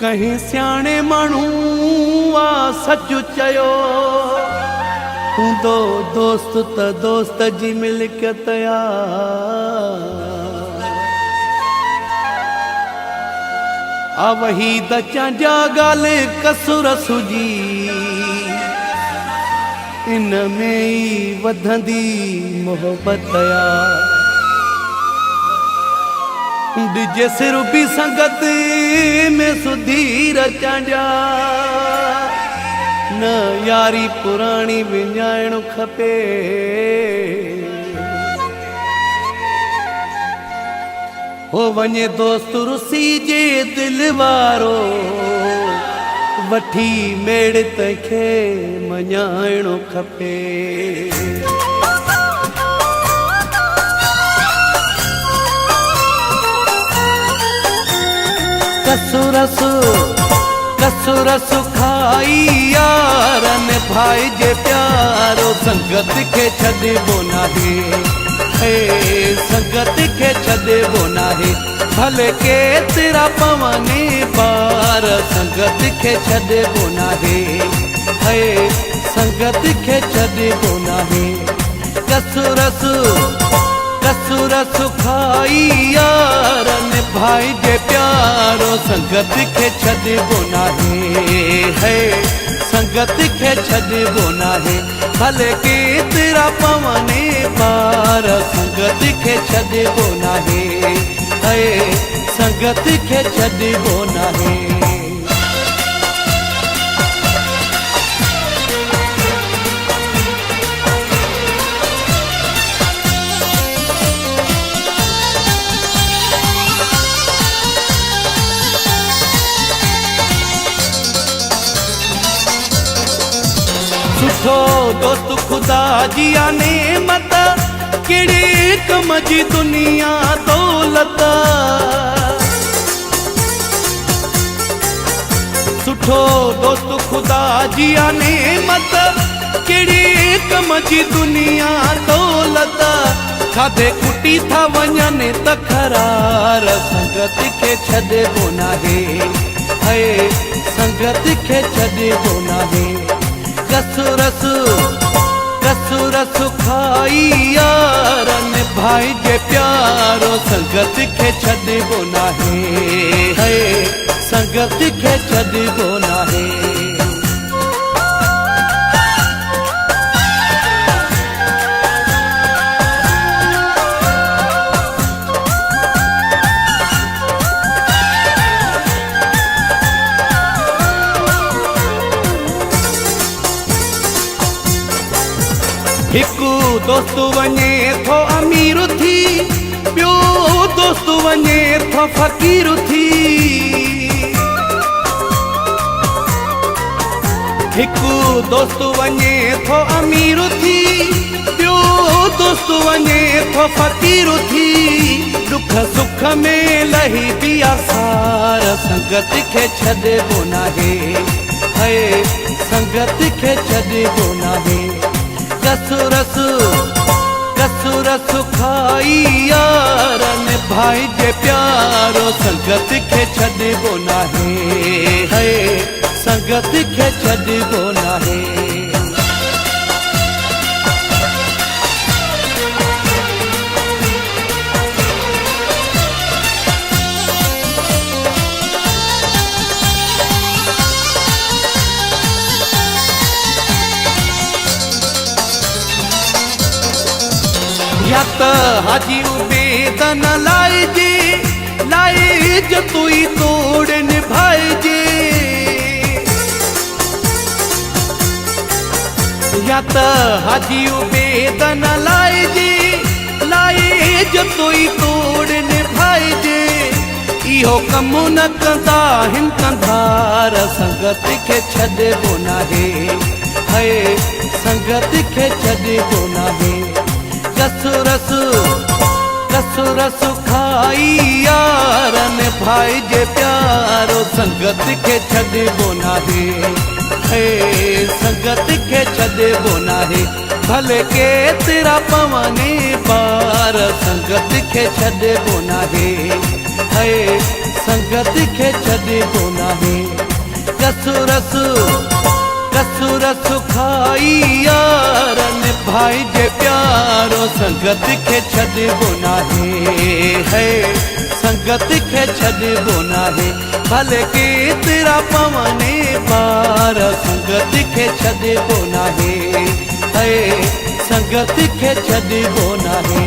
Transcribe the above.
कहीं सियाणे मानू आ सच चयो हूंदो दोस्त त दोस्त जी मिल्कियत आ वही दचा जा गाल कसुर सुजी इन में ही वधंदी मोहब्बत डिजे सिर भी संगत में सुधीर चांजा न यारी पुरानी विञाइण खपे हो वञे दोस्त रुसी जे दिल वारो वठी मेड़ तंखे मञाइणो खपे कसुरस खाई यारन भाई जे प्यारो संगत के छॾिबो नाहे संगत के छॾिबो नाहे भले केतिरा पवने पार संगत के छॾिबो नाहे संगत के छॾिबो नाहे कसुरस खाई यारन भाई जे प्यारो संगत के छॾिबो नाहे संगत के छॾिबो नाहे भले केतिरा पवने पार संगत के छॾिबो नाहे संगत के छॾिबो नाहे सुठो दोस्त खुदा जी नेमत कहिड़ी कम जी दुनिया दौलत सुठो दोस्त खुदा जी नेमत कहिड़ी कम जी दुनिया दौलत खाधे कुटी था वञनि त खरार संगत के छॾिबो नाहे संगत के छॾिबो नाहे कसुरस खाई यारन भाई जे प्यारो संगत के छॾिबो नाहे संगत के छॾिबो नाहे हिकु दोस्त वञे थो अमीर थी ॿियो दोस्त वञे थो फ़कीर थी हिकु दोस्त वञे थो अमीर थी ॿियो दोस्त वञे थो फ़कीर थी दुख सुख में लही पिया सार संगत के छॾिबो नाहे संगत के छॾिबो नाहे कसुरस खाई यारन भाई जे प्यारो संगत के छॾिबो नाहे संगत के छॾिबो नाहे या त हाजी उबेद न लाइजे तुई तोड़ निभाइजे या त हाजी उबेद न लाइजे तुई तोड़ निभाइजे इहो कम न कंदा हिन कंधार संगत के छॾिबो नाहे संगत के छॾिबो नाहे कसुरस खाई यारन भाई जे प्यारो संगत के छॾिबो नाहे संगत के छॾिबो नाहे भले केतिरा पवने पार संगत के छॾिबो नाहे संगत खे छॾिबो नाहे। कसुरस खाई यार निभाइजे प्यारो संगत खे छॾिबो नाहे। है संगत खे छॾिबो नाहे। भले केतिरा पवने पार संगत खे छॾिबो नाहे। है संगत खे छॾिबो नाहे।